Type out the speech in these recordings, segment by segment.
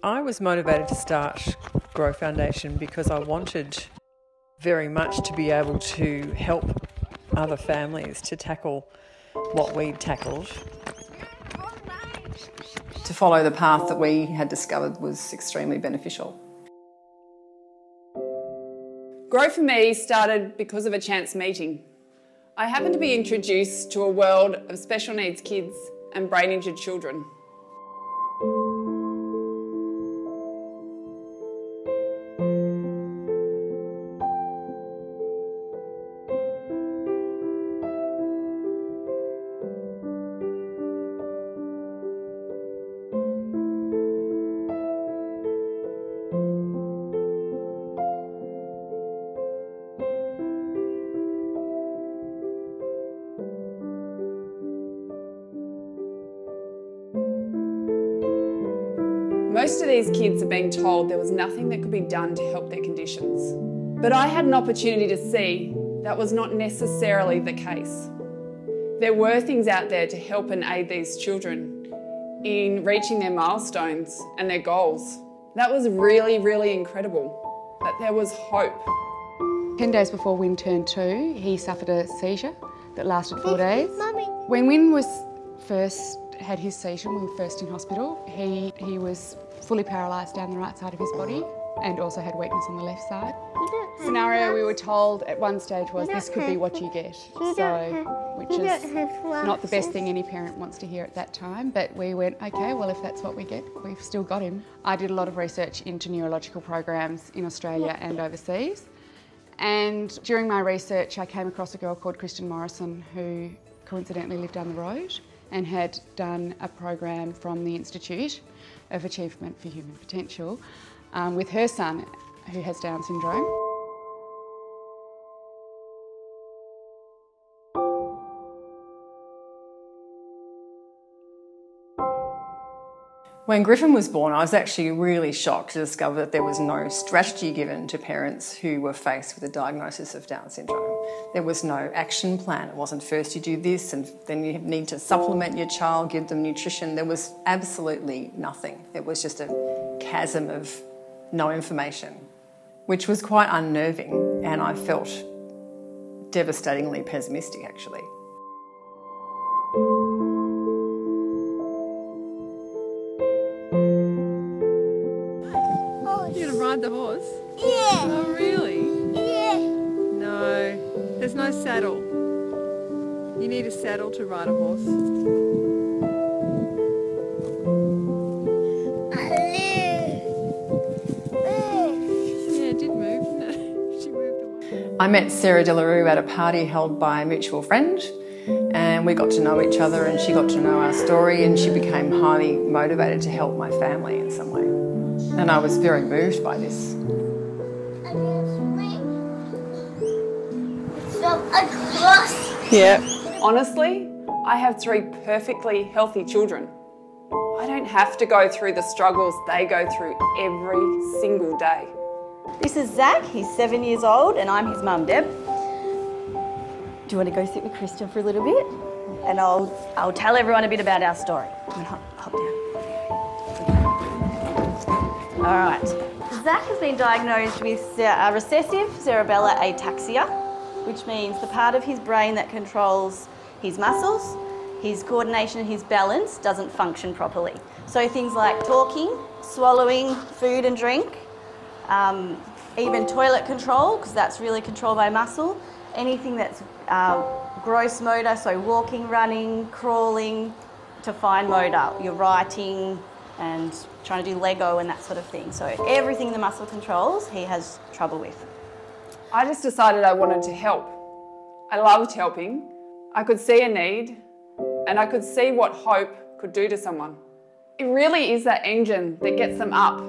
I was motivated to start Grow Foundation because I wanted very much to be able to help other families to tackle what we'd tackled. To follow the path that we had discovered was extremely beneficial. Grow for me started because of a chance meeting. I happened to be introduced to a world of special needs kids and brain injured children. Most of these kids are being told there was nothing that could be done to help their conditions. But I had an opportunity to see that was not necessarily the case. There were things out there to help and aid these children in reaching their milestones and their goals. That was really, really incredible, that there was hope. 10 days before Wyn turned 2, he suffered a seizure that lasted 4 days. When Wyn had his seizure, when we were first in hospital, he was fully paralysed down the right side of his body and also had weakness on the left side. The scenario we were told at one stage was this could be what you get, which is not the best thing any parent wants to hear at that time, but we went, okay, well if that's what we get, we've still got him. I did a lot of research into neurological programs in Australia and overseas, and during my research I came across a girl called Kristen Morrison who coincidentally lived down the road and had done a program from the Institute of Achievement for Human Potential with her son who has Down syndrome. When Griffin was born, I was actually really shocked to discover that there was no strategy given to parents who were faced with a diagnosis of Down syndrome. There was no action plan. It wasn't first you do this and then you need to supplement your child, give them nutrition. There was absolutely nothing. It was just a chasm of no information, which was quite unnerving, and I felt devastatingly pessimistic actually. You're going to ride the horse? Yeah. Oh, really? Yeah. No, there's no saddle. You need a saddle to ride a horse. Yeah, it did move, didn't it? She moved away. I met Sarah Delarue at a party held by a mutual friend, and we got to know each other and she got to know our story, and she became highly motivated to help my family in some way. And I was very moved by this. Yeah. Honestly, I have 3 perfectly healthy children. I don't have to go through the struggles they go through every single day. This is Zach, he's 7 years old and I'm his mum, Deb. Do you want to go sit with Kristen for a little bit? And I'll tell everyone a bit about our story. Hop down. All right. Zach has been diagnosed with recessive cerebellar ataxia, which means the part of his brain that controls his muscles, his coordination and his balance doesn't function properly. So things like talking, swallowing food and drink, even toilet control, because that's really controlled by muscle, anything that's gross motor, so walking, running, crawling, to fine motor, your writing and trying to do Lego and that sort of thing. So everything the muscle controls, he has trouble with. I just decided I wanted to help. I loved helping. I could see a need and I could see what hope could do to someone. It really is that engine that gets them up,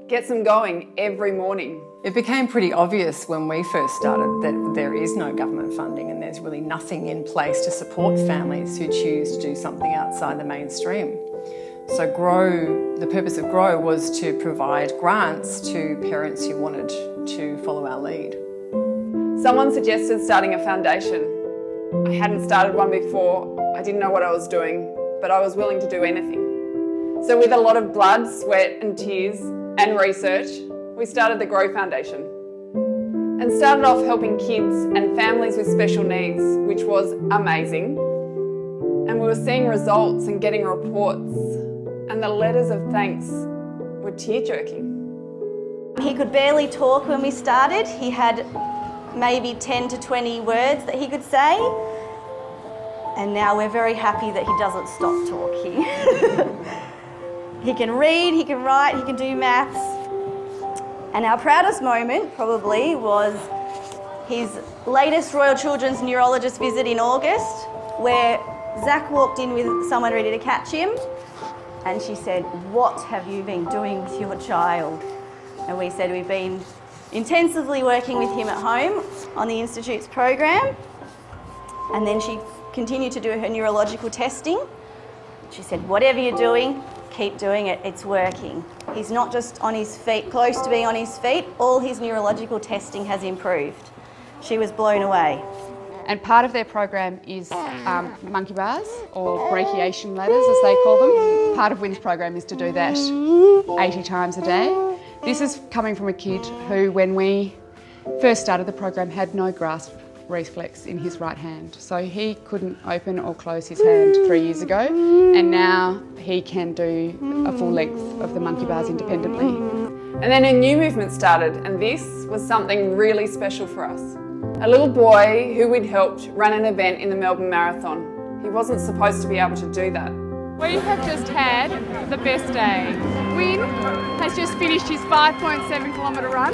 gets them going every morning. It became pretty obvious when we first started that there is no government funding and there's really nothing in place to support families who choose to do something outside the mainstream. So the purpose of Grow was to provide grants to parents who wanted to follow our lead. Someone suggested starting a foundation. I hadn't started one before, I didn't know what I was doing, but I was willing to do anything. So with a lot of blood, sweat and tears and research, we started the Grow Foundation and started off helping kids and families with special needs, which was amazing. And we were seeing results and getting reports, and the letters of thanks were tear-jerking. He could barely talk when we started. He had maybe 10 to 20 words that he could say, and now we're very happy that he doesn't stop talking. He can read, he can write, he can do maths. And our proudest moment probably was his latest Royal Children's neurologist visit in August, where Zach walked in with someone ready to catch him, and she said, "What have you been doing with your child?" And we said, "We've been intensively working with him at home on the Institute's program." And then she continued to do her neurological testing. She said, "Whatever you're doing, keep doing it, it's working." He's not just on his feet, close to being on his feet, all his neurological testing has improved. She was blown away. And part of their program is monkey bars, or brachiation ladders as they call them. Part of Wynn's program is to do that 80 times a day. This is coming from a kid who, when we first started the program, had no grasp reflex in his right hand. So he couldn't open or close his hand 3 years ago, and now he can do a full length of the monkey bars independently. And then a new movement started, and this was something really special for us. A little boy who we'd helped run an event in the Melbourne Marathon. He wasn't supposed to be able to do that. We have just had the best day. Wynn has just finished his 5.7 kilometre run.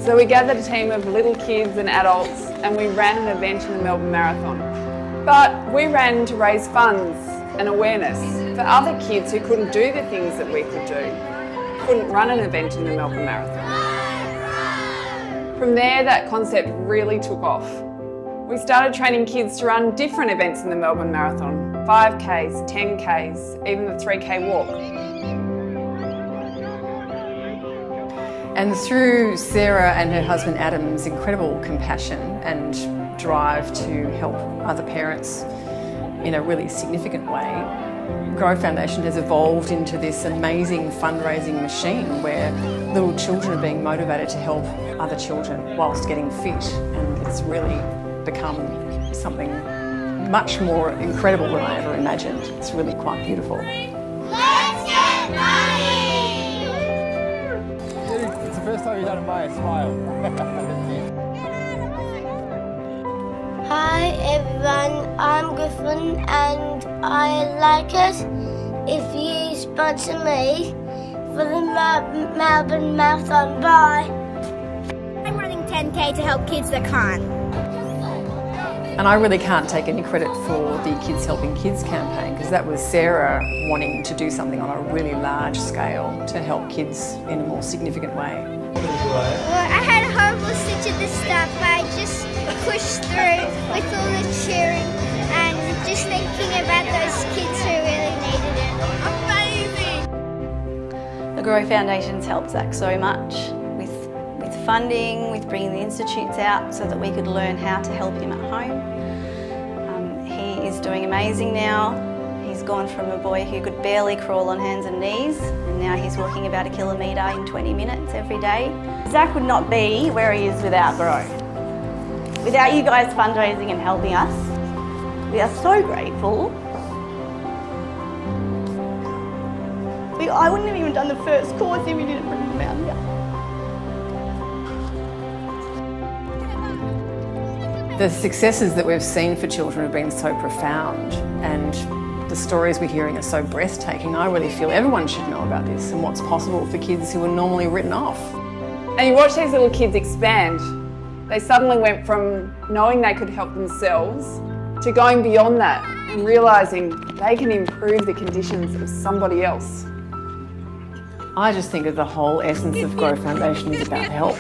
So we gathered a team of little kids and adults, and we ran an event in the Melbourne Marathon. But we ran to raise funds and awareness for other kids who couldn't do the things that we could do, couldn't run an event in the Melbourne Marathon. From there, that concept really took off. We started training kids to run different events in the Melbourne Marathon, 5Ks, 10Ks, even the 3K walk. And through Sarah and her husband Adam's incredible compassion and drive to help other parents in a really significant way, Grow Foundation has evolved into this amazing fundraising machine where little children are being motivated to help other children whilst getting fit, and it's really become something much more incredible than I ever imagined. It's really quite beautiful. Let's get money! It's the first time you've done it by a smile. Hi everyone, I'm Griffin and I like it if you sponsor me for the Melbourne Marathon. Bye. I'm running 10K to help kids that can't. And I really can't take any credit for the Kids Helping Kids campaign, because that was Sarah wanting to do something on a really large scale to help kids in a more significant way. Well, I had a horrible stitch at the start, but I just pushed through with all the cheering and just thinking about those kids who really needed it. Amazing! The Grow Foundation's helped Zach so much with funding, with bringing the institutes out so that we could learn how to help him at home. He is doing amazing now. He's gone from a boy who could barely crawl on hands and knees, and now he's walking about 1 kilometre in 20 minutes every day. Zach would not be where he is without Grow. Without you guys fundraising and helping us, we are so grateful. I wouldn't have even done the first course if we didn't bring him out here. The successes that we've seen for children have been so profound, and the stories we're hearing are so breathtaking. I really feel everyone should know about this and what's possible for kids who are normally written off. And you watch these little kids expand. They suddenly went from knowing they could help themselves to going beyond that and realising they can improve the conditions of somebody else. I just think that the whole essence of Grow Foundation is about help.